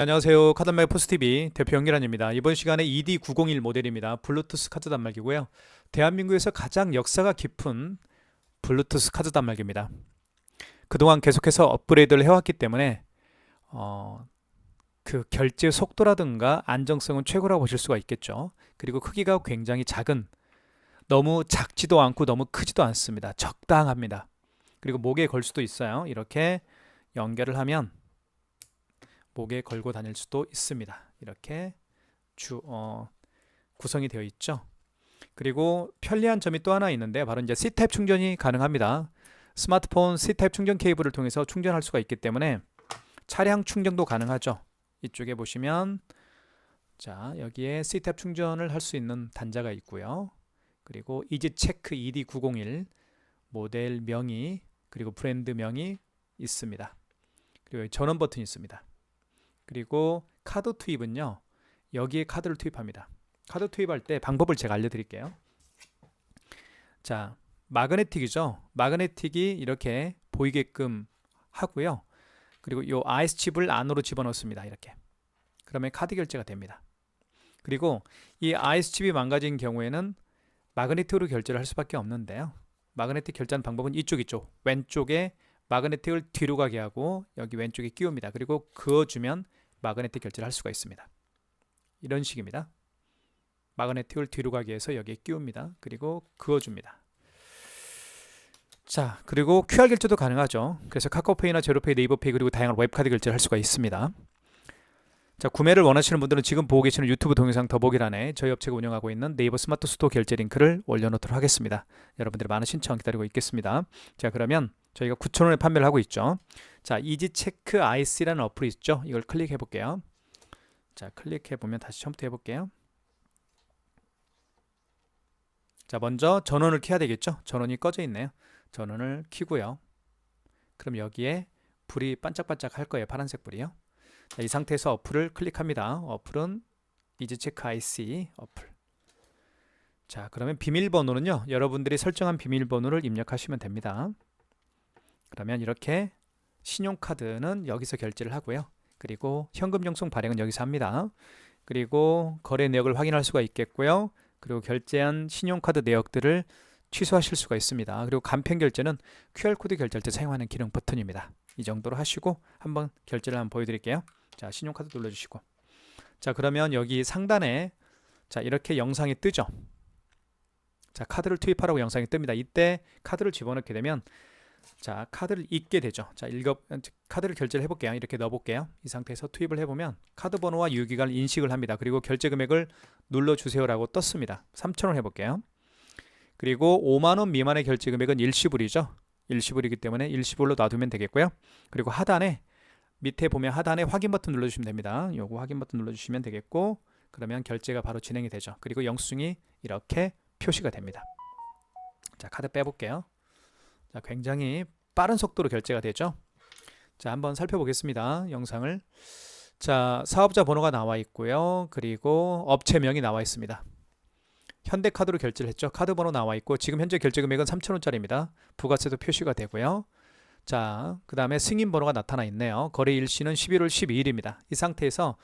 안녕하세요. 카드단말 포스TV 대표 연기란입니다. 이번 시간에 ED901 모델입니다. 블루투스 카드 단말기고요. 대한민국에서 가장 역사가 깊은 블루투스 카드 단말기입니다. 그동안 계속해서 업그레이드를 해왔기 때문에 그 결제 속도라든가 안정성은 최고라고 보실 수가 있겠죠. 그리고 크기가 굉장히 작은, 너무 작지도 않고 너무 크지도 않습니다. 적당합니다. 그리고 목에 걸 수도 있어요. 이렇게 연결을 하면 목에 걸고 다닐 수도 있습니다. 이렇게 구성이 되어 있죠. 그리고 편리한 점이 또 하나 있는데 바로 이제 C타입 충전이 가능합니다. 스마트폰 C타입 충전 케이블을 통해서 충전할 수가 있기 때문에 차량 충전도 가능하죠. 이쪽에 보시면 자, 여기에 C타입 충전을 할 수 있는 단자가 있고요. 그리고 이지체크 ED901 모델 명의 그리고 브랜드 명이 있습니다. 그리고 전원 버튼이 있습니다. 그리고 카드 투입은요, 여기에 카드를 투입합니다. 카드 투입할 때 방법을 제가 알려드릴게요. 자, 마그네틱이죠. 마그네틱이 이렇게 보이게끔 하고요. 그리고 이 아이스 칩을 안으로 집어넣습니다. 이렇게. 그러면 카드 결제가 됩니다. 그리고 이 아이스 칩이 망가진 경우에는 마그네틱으로 결제를 할 수밖에 없는데요. 마그네틱 결제하는 방법은 이쪽 왼쪽에 마그네틱을 뒤로 가게 하고 여기 왼쪽에 끼웁니다. 그리고 그어주면 마그네틱 결제를 할 수가 있습니다. 이런 식입니다. 마그네틱을 뒤로 가게 해서 여기에 끼웁니다. 그리고 그어줍니다. 자, 그리고 QR 결제도 가능하죠. 그래서 카카오페이나 제로페이, 네이버페이 그리고 다양한 웹카드 결제를 할 수가 있습니다. 자, 구매를 원하시는 분들은 지금 보고 계시는 유튜브 동영상 더보기란에 저희 업체가 운영하고 있는 네이버 스마트 스토어 결제 링크를 올려놓도록 하겠습니다. 여러분들의 많은 신청 기다리고 있겠습니다. 자, 그러면 저희가 9,000원에 판매를 하고 있죠. 자, 이지체크 IC라는 어플이 있죠. 이걸 클릭해 볼게요. 자, 클릭해 보면 다시 처음부터 해볼게요. 자, 먼저 전원을 켜야 되겠죠. 전원이 꺼져 있네요. 전원을 켜고요. 그럼 여기에 불이 반짝반짝 할 거예요. 파란색 불이요. 자, 이 상태에서 어플을 클릭합니다. 어플은 이지체크 IC 어플. 자, 그러면 비밀번호는요, 여러분들이 설정한 비밀번호를 입력하시면 됩니다. 그러면 이렇게 신용카드는 여기서 결제를 하고요. 그리고 현금 영수증 발행은 여기서 합니다. 그리고 거래 내역을 확인할 수가 있겠고요. 그리고 결제한 신용카드 내역들을 취소하실 수가 있습니다. 그리고 간편 결제는 QR코드 결제할 때 사용하는 기능 버튼입니다. 이 정도로 하시고 한번 결제를 한번 보여드릴게요. 자, 신용카드 눌러주시고, 자, 그러면 여기 상단에 자, 이렇게 영상이 뜨죠. 자, 카드를 투입하라고 영상이 뜹니다. 이때 카드를 집어넣게 되면 자, 카드를 읽게 되죠. 자, 카드를 결제를 해볼게요. 이렇게 넣어볼게요. 이 상태에서 투입을 해보면 카드 번호와 유효기간을 인식을 합니다. 그리고 결제 금액을 눌러주세요라고 떴습니다. 3,000원 해볼게요. 그리고 5만원 미만의 결제 금액은 일시불이죠. 일시불이기 때문에 일시불로 놔두면 되겠고요. 그리고 하단에 밑에 보면 하단에 확인 버튼 눌러주시면 됩니다. 요거 확인 버튼 눌러주시면 되겠고, 그러면 결제가 바로 진행이 되죠. 그리고 영수증이 이렇게 표시가 됩니다. 자, 카드 빼볼게요. 자, 굉장히 빠른 속도로 결제가 되죠. 자, 한번 살펴보겠습니다. 영상을. 자, 사업자 번호가 나와 있고요. 그리고 업체명이 나와 있습니다. 현대카드로 결제를 했죠. 카드 번호 나와 있고 지금 현재 결제 금액은 3,000원짜리입니다. 부가세도 표시가 되고요. 자, 그 다음에 승인 번호가 나타나 있네요. 거래 일시는 11월 12일입니다. 이 상태에서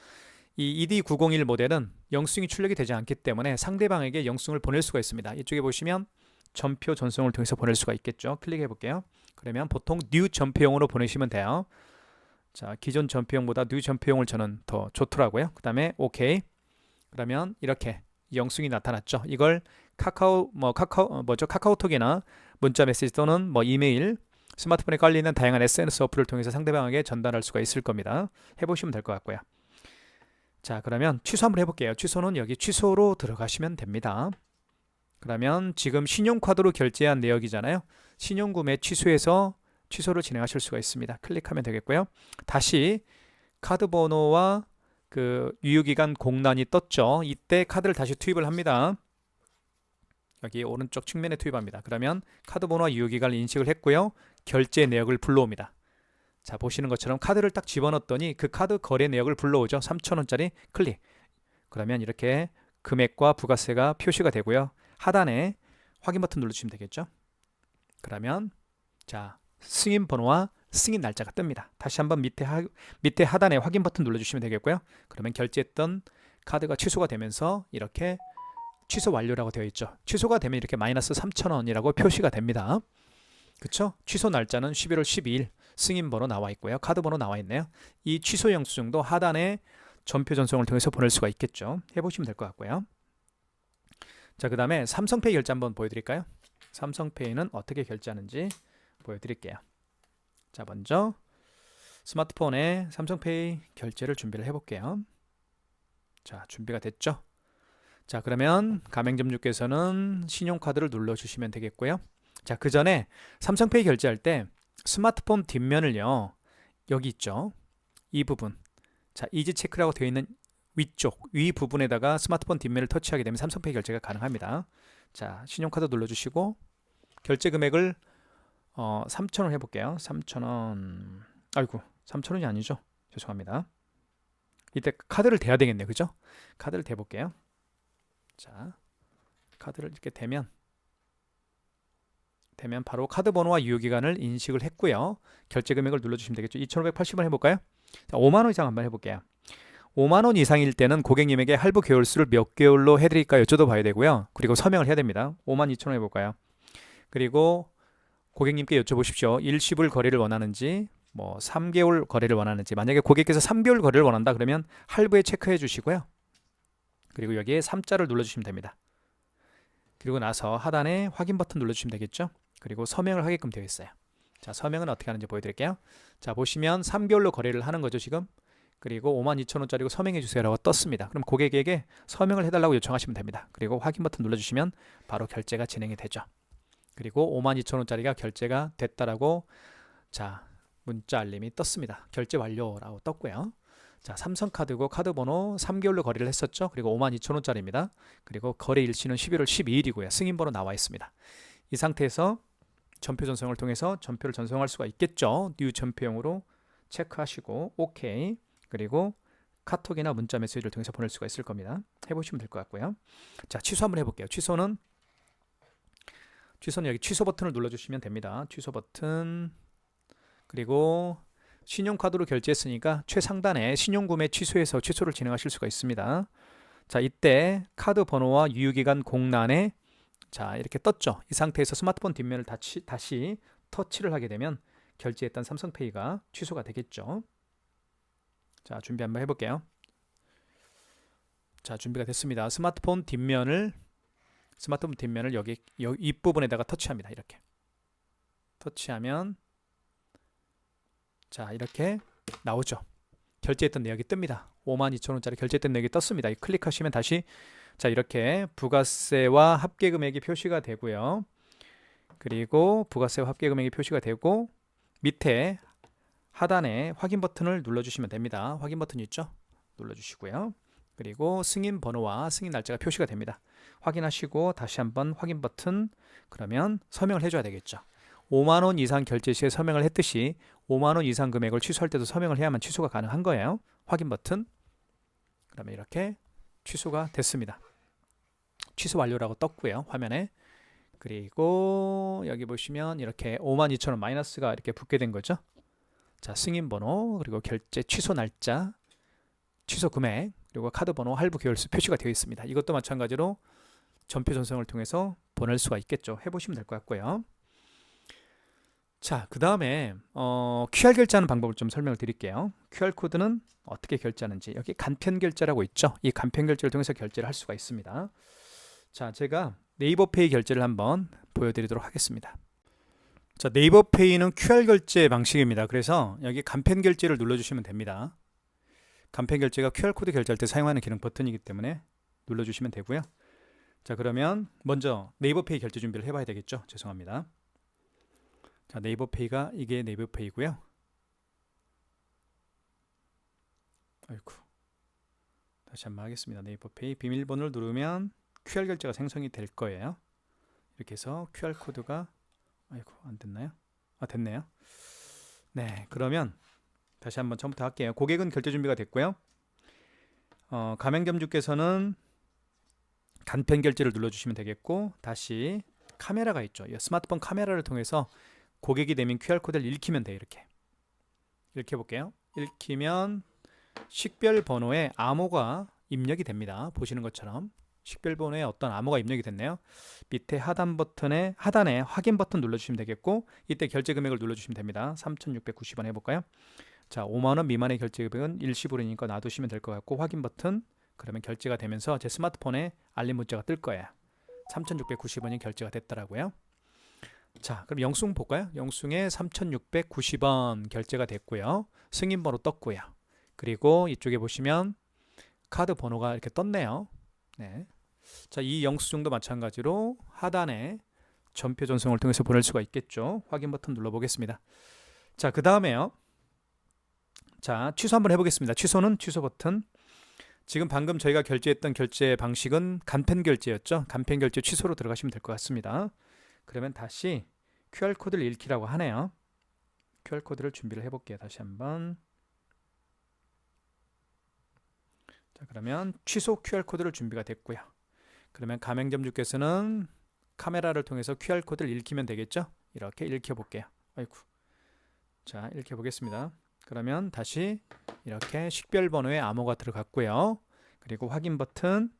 이 ED901 모델은 영수증이 출력이 되지 않기 때문에 상대방에게 영수증을 보낼 수가 있습니다. 이쪽에 보시면 전표 전송을 통해서 보낼 수가 있겠죠. 클릭해 볼게요. 그러면 보통 뉴 전표용으로 보내시면 돼요. 자, 기존 전표용보다 뉴 전표용을 저는 더 좋더라고요. 그 다음에 OK. 그러면 이렇게 영수증이 나타났죠. 이걸 카카오톡이나 문자 메시지 또는 이메일, 스마트폰에 깔리는 다양한 SNS 어플을 통해서 상대방에게 전달할 수가 있을 겁니다. 해보시면 될 것 같고요. 자, 그러면 취소 한번 해볼게요. 취소는 여기 취소로 들어가시면 됩니다. 그러면 지금 신용카드로 결제한 내역이잖아요. 신용구매 취소해서 취소를 진행하실 수가 있습니다. 클릭하면 되겠고요. 다시 카드 번호와 그 유효기간 공란이 떴죠. 이때 카드를 다시 투입을 합니다. 여기 오른쪽 측면에 투입합니다. 그러면 카드 번호와 유효기간을 인식을 했고요. 결제 내역을 불러옵니다. 자, 보시는 것처럼 카드를 딱 집어넣었더니 그 카드 거래 내역을 불러오죠. 3,000원짜리 클릭. 그러면 이렇게 금액과 부가세가 표시가 되고요. 하단에 확인 버튼 눌러주시면 되겠죠. 그러면 자, 승인 번호와 승인 날짜가 뜹니다. 다시 한번 밑에 하단에 확인 버튼 눌러주시면 되겠고요. 그러면 결제했던 카드가 취소가 되면서 이렇게 취소 완료라고 되어 있죠. 취소가 되면 이렇게 마이너스 3,000원이라고 표시가 됩니다. 그쵸? 취소 날짜는 11월 12일, 승인 번호 나와 있고요. 카드 번호 나와 있네요. 이 취소 영수증도 하단에 전표 전송을 통해서 보낼 수가 있겠죠. 해보시면 될 것 같고요. 자, 그 다음에 삼성페이 결제 한번 보여드릴까요? 삼성페이는 어떻게 결제하는지 보여드릴게요. 자, 먼저 스마트폰에 삼성페이 결제를 준비를 해볼게요. 자, 준비가 됐죠? 자, 그러면 가맹점주께서는 신용카드를 눌러주시면 되겠고요. 자, 그 전에 삼성페이 결제할 때 스마트폰 뒷면을요, 여기 있죠? 이 부분. 자, 이지 체크라고 되어 있는 위쪽, 위 부분에다가 스마트폰 뒷면을 터치하게 되면 삼성페이 결제가 가능합니다. 자, 신용카드 눌러주시고 결제 금액을 3,000원 해볼게요. 3,000원. 아이고, 3,000원이 아니죠. 죄송합니다. 이때 카드를 대야 되겠네요. 그죠? 카드를 대볼게요. 자, 카드를 이렇게 대면 바로 카드 번호와 유효기간을 인식을 했고요. 결제 금액을 눌러주시면 되겠죠. 2,580원 해볼까요? 자, 5만원 이상 한번 해볼게요. 5만원 이상일 때는 고객님에게 할부 개월수를 몇 개월로 해드릴까 여쭤도 봐야 되고요. 그리고 서명을 해야 됩니다. 52,000원 해볼까요? 그리고 고객님께 여쭤보십시오. 일시불 거래를 원하는지, 뭐 3개월 거래를 원하는지. 만약에 고객께서 3개월 거래를 원한다 그러면 할부에 체크해 주시고요. 그리고 여기에 3자를 눌러주시면 됩니다. 그리고 나서 하단에 확인 버튼 눌러주시면 되겠죠. 그리고 서명을 하게끔 되어 있어요. 자, 서명은 어떻게 하는지 보여드릴게요. 자, 보시면 3개월로 거래를 하는 거죠 지금. 그리고 52,000원짜리고 서명해 주세요라고 떴습니다. 그럼 고객에게 서명을 해달라고 요청하시면 됩니다. 그리고 확인 버튼 눌러주시면 바로 결제가 진행이 되죠. 그리고 52,000원짜리가 결제가 됐다라고 자, 문자 알림이 떴습니다. 결제 완료라고 떴고요. 자, 삼성카드고 카드 번호 3개월로 거래를 했었죠. 그리고 52,000원짜리입니다. 그리고 거래 일시는 11월 12일이고요. 승인 번호 나와 있습니다. 이 상태에서 전표 전송을 통해서 전표를 전송할 수가 있겠죠. 뉴 전표용으로 체크하시고 오케이. 그리고 카톡이나 문자 메시지를 통해서 보낼 수가 있을 겁니다. 해보시면 될 것 같고요. 자, 취소 한번 해볼게요. 취소는 여기 취소 버튼을 눌러주시면 됩니다. 취소 버튼. 그리고 신용카드로 결제했으니까 최상단에 신용구매 취소해서 취소를 진행하실 수가 있습니다. 자, 이때 카드 번호와 유효기간 공란에 자, 이렇게 떴죠. 이 상태에서 스마트폰 뒷면을 다시 터치를 하게 되면 결제했던 삼성페이가 취소가 되겠죠. 자, 준비 한번 해볼게요. 자, 준비가 됐습니다. 스마트폰 뒷면을 여기 윗부분에다가 터치합니다. 이렇게 터치하면 자, 이렇게 나오죠. 결제했던 내역이 뜹니다. 52,000원짜리 결제했던 내역이 떴습니다. 클릭하시면 다시 자, 이렇게 부가세와 합계 금액이 표시가 되고요. 그리고 부가세와 합계 금액이 표시가 되고 밑에 하단에 확인 버튼을 눌러주시면 됩니다. 확인 버튼 있죠? 눌러주시고요. 그리고 승인 번호와 승인 날짜가 표시가 됩니다. 확인하시고 다시 한번 확인 버튼, 그러면 서명을 해줘야 되겠죠. 5만원 이상 결제 시에 서명을 했듯이 5만원 이상 금액을 취소할 때도 서명을 해야만 취소가 가능한 거예요. 확인 버튼, 그러면 이렇게 취소가 됐습니다. 취소 완료라고 떴고요, 화면에. 그리고 여기 보시면 이렇게 52,000원 마이너스가 이렇게 붙게 된 거죠. 자, 승인 번호, 그리고 결제 취소 날짜, 취소 금액, 그리고 카드 번호, 할부 개월수 표시가 되어 있습니다. 이것도 마찬가지로 전표 전송을 통해서 보낼 수가 있겠죠. 해보시면 될 것 같고요. 자, 그 다음에 QR 결제하는 방법을 좀 설명을 드릴게요. QR코드는 어떻게 결제하는지, 여기 간편 결제라고 있죠. 이 간편 결제를 통해서 결제를 할 수가 있습니다. 자, 제가 네이버페이 결제를 한번 보여드리도록 하겠습니다. 자, 네이버페이는 QR 결제 방식입니다. 그래서 여기 간편 결제를 눌러주시면 됩니다. 간편 결제가 QR코드 결제할 때 사용하는 기능 버튼이기 때문에 눌러주시면 되고요. 자, 그러면 먼저 네이버페이 결제 준비를 해봐야 되겠죠. 죄송합니다. 자, 네이버페이가 이게 네이버페이고요. 아이고, 다시 한번 하겠습니다. 네이버페이 비밀번호를 누르면 QR 결제가 생성이 될 거예요. 이렇게 해서 QR코드가 아이고, 안 됐나요? 아, 됐네요. 네, 그러면 다시 한번 처음부터 할게요. 고객은 결제 준비가 됐고요. 가맹점주께서는 간편 결제를 눌러주시면 되겠고, 다시 카메라가 있죠. 이 스마트폰 카메라를 통해서 고객이 내민 QR코드를 읽히면 돼요. 이렇게 읽혀볼게요. 읽히면 식별 번호에 암호가 입력이 됩니다. 보시는 것처럼 식별 번호에 어떤 암호가 입력이 됐네요. 밑에 하단에 확인 버튼 눌러주시면 되겠고, 이때 결제 금액을 눌러주시면 됩니다. 3,690원 해볼까요? 자, 5만원 미만의 결제 금액은 일시불이니까 놔두시면 될 것 같고, 확인 버튼, 그러면 결제가 되면서 제 스마트폰에 알림 문자가 뜰 거예요. 3,690원이 결제가 됐더라고요. 자, 그럼 영수증 볼까요? 영수증에 3,690원 결제가 됐고요. 승인번호 떴고요. 그리고 이쪽에 보시면 카드 번호가 이렇게 떴네요. 네. 자, 이 영수증도 마찬가지로 하단에 전표 전송을 통해서 보낼 수가 있겠죠. 확인 버튼 눌러보겠습니다. 자, 그 다음에요. 자, 취소 한번 해보겠습니다. 취소는 취소 버튼. 지금 방금 저희가 결제했던 결제 방식은 간편 결제였죠. 간편 결제 취소로 들어가시면 될 것 같습니다. 그러면 다시 QR코드를 읽히라고 하네요. QR코드를 준비를 해볼게요. 다시 한번. 자, 그러면 취소 QR코드를 준비가 됐고요. 그러면 가맹점주께서는 카메라를 통해서 QR코드를 읽히면 되겠죠. 이렇게 읽혀볼게요. 아이고. 자, 읽혀보겠습니다. 그러면 다시 이렇게 식별번호에 암호가 들어갔고요. 그리고 확인 버튼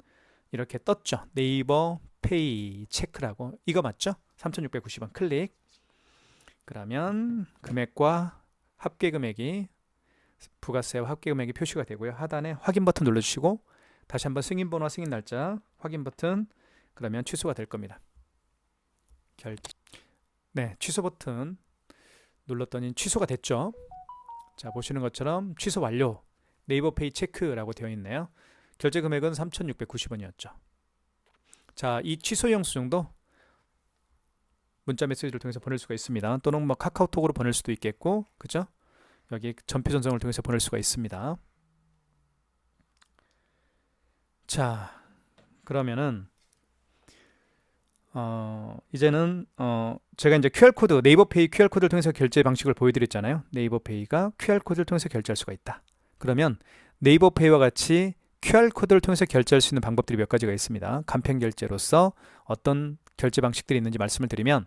이렇게 떴죠. 네이버 페이 체크라고. 이거 맞죠? 3,690원 클릭. 그러면 금액과 합계 금액이, 부가세와 합계 금액이 표시가 되고요. 하단에 확인 버튼 눌러주시고 다시 한번 승인번호와 승인 날짜 확인 버튼, 그러면 취소가 될 겁니다. 네, 취소 버튼 눌렀더니 취소가 됐죠. 자, 보시는 것처럼 취소 완료, 네이버 페이 체크라고 되어 있네요. 결제 금액은 3,690원이었죠. 자, 이 취소 영수증도 문자 메시지를 통해서 보낼 수가 있습니다. 또는 뭐 카카오톡으로 보낼 수도 있겠고, 그죠? 여기 전표 전송을 통해서 보낼 수가 있습니다. 자, 그러면은 이제는 제가 이제 QR코드, 네이버페이 QR코드를 통해서 결제 방식을 보여드렸잖아요. 네이버페이가 QR코드를 통해서 결제할 수가 있다. 그러면 네이버페이와 같이 QR코드를 통해서 결제할 수 있는 방법들이 몇 가지가 있습니다. 간편 결제로서 어떤 결제 방식들이 있는지 말씀을 드리면,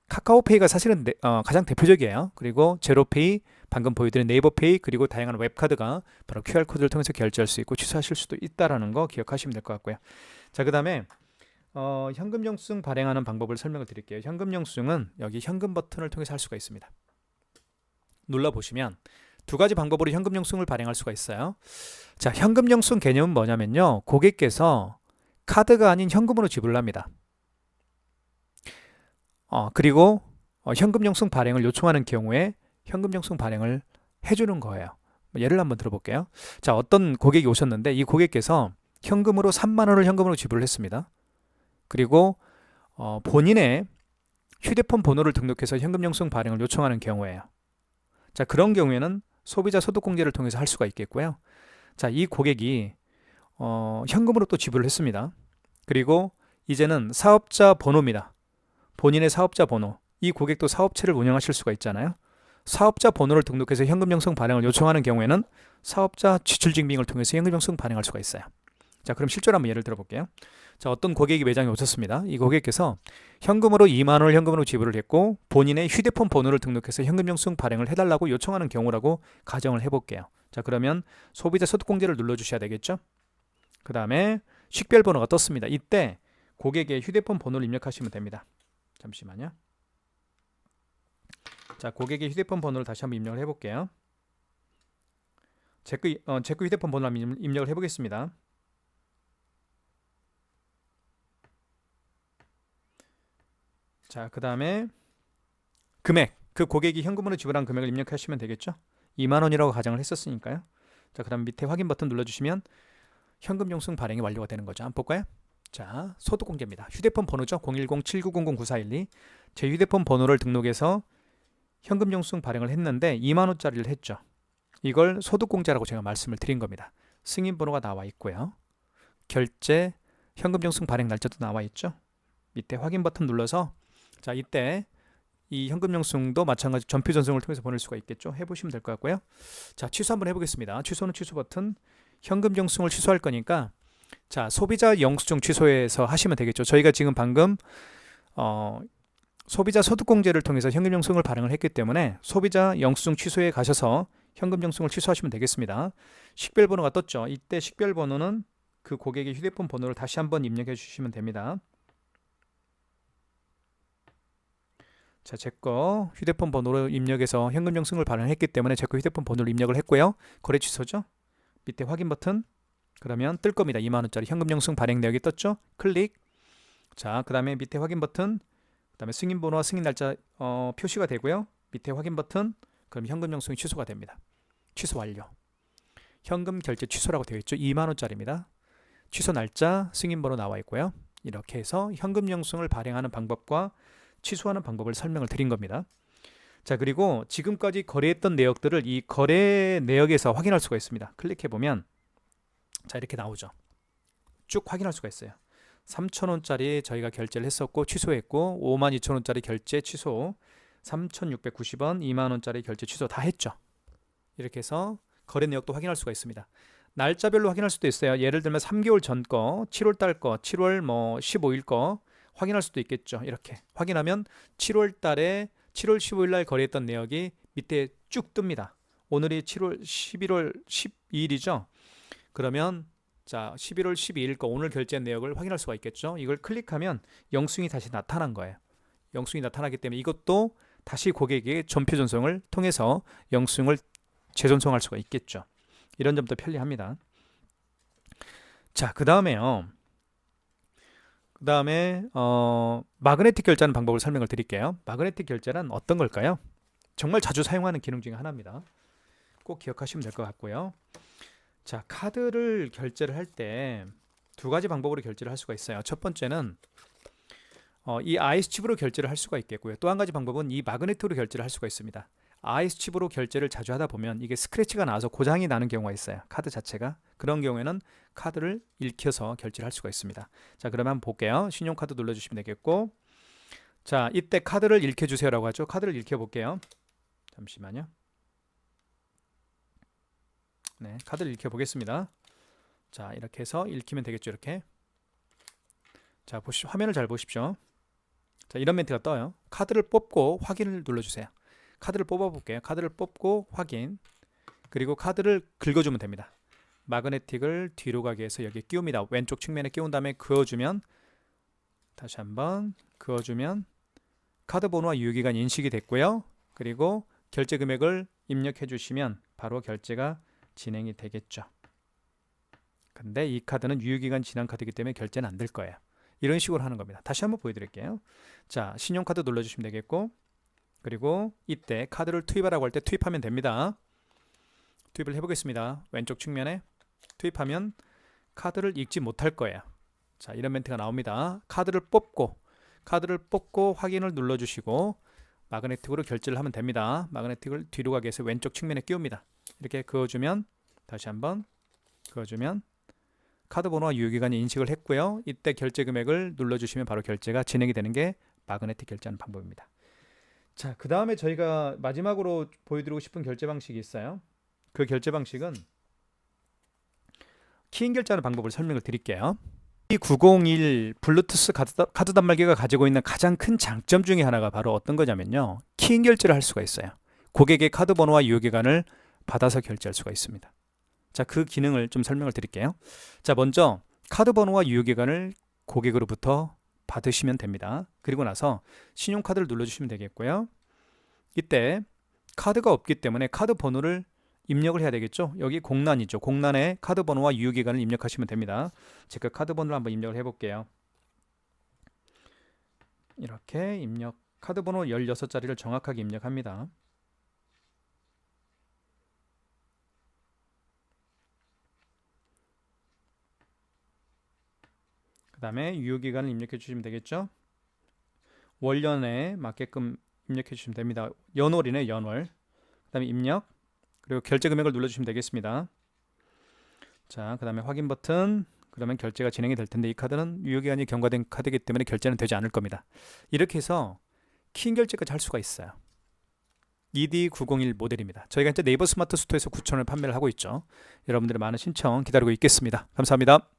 카카오페이가 사실은 가장 대표적이에요. 그리고 제로페이, 방금 보여드린 네이버페이, 그리고 다양한 웹카드가 바로 QR코드를 통해서 결제할 수 있고 취소하실 수도 있다는 거 기억하시면 될 것 같고요. 자, 그 다음에 현금 영수증 발행하는 방법을 설명을 드릴게요. 현금 영수증은 여기 현금 버튼을 통해서 할 수가 있습니다. 눌러보시면 두 가지 방법으로 현금 영수증을 발행할 수가 있어요. 자, 현금 영수증 개념은 뭐냐면요, 고객께서 카드가 아닌 현금으로 지불을 합니다. 그리고 현금 영수증 발행을 요청하는 경우에 현금 영수증 발행을 해주는 거예요. 예를 한번 들어볼게요. 자, 어떤 고객이 오셨는데 이 고객께서 현금으로 3만 원을 현금으로 지불을 했습니다. 그리고 본인의 휴대폰 번호를 등록해서 현금 영수증 발행을 요청하는 경우에요. 자, 그런 경우에는 소비자 소득공제를 통해서 할 수가 있겠고요. 자, 이 고객이 현금으로 또 지불을 했습니다. 그리고 이제는 사업자 번호입니다. 본인의 사업자 번호. 이 고객도 사업체를 운영하실 수가 있잖아요. 사업자 번호를 등록해서 현금 영수증 발행을 요청하는 경우에는 사업자 지출증빙을 통해서 현금 영수증 발행할 수가 있어요. 자, 그럼 실제로 한번 예를 들어볼게요. 자, 어떤 고객이 매장에 오셨습니다. 이 고객께서 현금으로 2만 원을 현금으로 지불을 했고 본인의 휴대폰 번호를 등록해서 현금 영수증 발행을 해달라고 요청하는 경우라고 가정을 해볼게요. 자, 그러면 소비자 소득공제를 눌러주셔야 되겠죠. 그 다음에 식별 번호가 떴습니다. 이때 고객의 휴대폰 번호를 입력하시면 됩니다. 잠시만요. 자, 고객의 휴대폰 번호를 다시 한번 입력을 해볼게요. 제 거 휴대폰 번호를 한번 입력을 해보겠습니다. 자, 그 다음에 금액, 그 고객이 현금으로 지불한 금액을 입력하시면 되겠죠. 2만 원이라고 가정을 했었으니까요. 자, 그 다음 밑에 확인 버튼 눌러주시면 현금 영수증 발행이 완료가 되는 거죠. 한번 볼까요? 자, 소득공제입니다. 휴대폰 번호죠. 010-7900-9412. 제 휴대폰 번호를 등록해서 현금 영수증 발행을 했는데 2만 원짜리를 했죠. 이걸 소득공제라고 제가 말씀을 드린 겁니다. 승인 번호가 나와 있고요. 결제, 현금 영수증 발행 날짜도 나와 있죠. 밑에 확인 버튼 눌러서, 자, 이때 이 현금 영수증도 마찬가지 전표 전송을 통해서 보낼 수가 있겠죠. 해보시면 될 것 같고요. 자, 취소 한번 해보겠습니다. 취소는 취소 버튼. 현금 영수증을 취소할 거니까, 자, 소비자 영수증 취소해서 하시면 되겠죠. 저희가 지금 방금 소비자 소득공제를 통해서 현금 영수증을 발행을 했기 때문에 소비자 영수증 취소에 가셔서 현금 영수증을 취소하시면 되겠습니다. 식별번호가 떴죠. 이때 식별번호는 그 고객의 휴대폰 번호를 다시 한번 입력해 주시면 됩니다. 자, 제 거 휴대폰 번호로 입력해서 현금 영수증을 발행했기 때문에 제 거 휴대폰 번호를 입력을 했고요. 거래 취소죠. 밑에 확인 버튼, 그러면 뜰 겁니다. 2만원짜리 현금 영수증 발행 내역이 떴죠. 클릭. 자, 그 다음에 밑에 확인 버튼, 그 다음에 승인 번호와 승인 날짜 표시가 되고요. 밑에 확인 버튼, 그럼 현금 영수증이 취소가 됩니다. 취소 완료. 현금 결제 취소라고 되어 있죠. 2만원짜리입니다. 취소 날짜, 승인 번호 나와 있고요. 이렇게 해서 현금 영수증을 발행하는 방법과 취소하는 방법을 설명을 드린 겁니다. 자, 그리고 지금까지 거래했던 내역들을 이 거래 내역에서 확인할 수가 있습니다. 클릭해 보면 자, 이렇게 나오죠. 쭉 확인할 수가 있어요. 3,000원짜리 저희가 결제를 했었고 취소했고, 52,000원짜리 결제 취소, 3,690원, 2만원짜리 결제 취소 다 했죠. 이렇게 해서 거래 내역도 확인할 수가 있습니다. 날짜별로 확인할 수도 있어요. 예를 들면 3개월 전 거, 7월 달 거, 7월 15일 거 확인할 수도 있겠죠. 이렇게 확인하면 7월 달에 7월 15일 날 거래했던 내역이 밑에 쭉 뜹니다. 오늘이 11월 12일이죠. 그러면 자, 11월 12일 거 오늘 결제한 내역을 확인할 수가 있겠죠. 이걸 클릭하면 영수증이 다시 나타난 거예요. 영수증이 나타나기 때문에 이것도 다시 고객에게 전표 전송을 통해서 영수증을 재전송할 수가 있겠죠. 이런 점도 편리합니다. 자, 그 다음에요. 마그네틱 결제하는 방법을 설명을 드릴게요. 마그네틱 결제는 어떤 걸까요? 정말 자주 사용하는 기능 중에 하나입니다. 꼭 기억하시면 될 것 같고요. 자, 카드를 결제를 할 때 두 가지 방법으로 결제를 할 수가 있어요. 첫 번째는 이 IS칩으로 결제를 할 수가 있겠고요. 또 한 가지 방법은 이 마그네틱으로 결제를 할 수가 있습니다. IS칩으로 결제를 자주 하다 보면 이게 스크래치가 나서 고장이 나는 경우가 있어요. 카드 자체가. 그런 경우에는 카드를 읽혀서 결제를 할 수가 있습니다. 자, 그러면 한번 볼게요. 신용카드 눌러주시면 되겠고, 자, 이때 카드를 읽혀주세요 라고 하죠. 카드를 읽혀볼게요. 잠시만요. 네, 카드를 읽혀보겠습니다. 자, 이렇게 해서 읽히면 되겠죠. 이렇게. 자, 화면을 잘 보십시오. 자, 이런 멘트가 떠요. 카드를 뽑고 확인을 눌러주세요. 카드를 뽑아볼게요. 카드를 뽑고 확인, 그리고 카드를 긁어주면 됩니다. 마그네틱을 뒤로 가게 해서 여기에 끼웁니다. 왼쪽 측면에 끼운 다음에 그어주면, 다시 한번 그어주면 카드 번호와 유효기간 인식이 됐고요. 그리고 결제 금액을 입력해 주시면 바로 결제가 진행이 되겠죠. 근데 이 카드는 유효기간 지난 카드이기 때문에 결제는 안 될 거예요. 이런 식으로 하는 겁니다. 다시 한번 보여드릴게요. 자, 신용카드 눌러주시면 되겠고, 그리고 이때 카드를 투입하라고 할 때 투입하면 됩니다. 투입을 해보겠습니다. 왼쪽 측면에 투입하면 카드를 읽지 못할 거예요. 자, 이런 멘트가 나옵니다. 카드를 뽑고 확인을 눌러주시고 마그네틱으로 결제를 하면 됩니다. 마그네틱을 뒤로 가게 해서 왼쪽 측면에 끼웁니다. 이렇게 그어주면, 다시 한번 그어주면 카드 번호와 유효기간이 인식을 했고요. 이때 결제 금액을 눌러주시면 바로 결제가 진행이 되는 게 마그네틱 결제하는 방법입니다. 자, 그 다음에 저희가 마지막으로 보여드리고 싶은 결제 방식이 있어요. 그 결제 방식은 키인 결제하는 방법을 설명을 드릴게요. E901 블루투스 카드 단말기가 가지고 있는 가장 큰 장점 중에 하나가 바로 어떤 거냐면요, 키인 결제를 할 수가 있어요. 고객의 카드 번호와 유효기간을 받아서 결제할 수가 있습니다. 자, 그 기능을 좀 설명을 드릴게요. 자, 먼저 카드 번호와 유효기간을 고객으로부터 받으시면 됩니다. 그리고 나서 신용카드를 눌러주시면 되겠고요. 이때 카드가 없기 때문에 카드 번호를 입력을 해야 되겠죠. 여기 공란이죠. 공란에 카드 번호와 유효기간을 입력하시면 됩니다. 제가 카드 번호를 한번 입력을 해볼게요. 이렇게 카드 번호 16자리를 정확하게 입력합니다. 그 다음에 유효기간을 입력해 주시면 되겠죠. 월년에 맞게끔 입력해 주시면 됩니다. 연월이네, 연월. 그 다음에 입력, 그리고 결제 금액을 눌러주시면 되겠습니다. 자, 그 다음에 확인 버튼, 그러면 결제가 진행이 될 텐데 이 카드는 유효기간이 경과된 카드이기 때문에 결제는 되지 않을 겁니다. 이렇게 해서 키인 결제까지 할 수가 있어요. ED901 모델입니다. 저희가 이제 네이버 스마트 스토어에서 9,000원에 판매를 하고 있죠. 여러분들의 많은 신청 기다리고 있겠습니다. 감사합니다.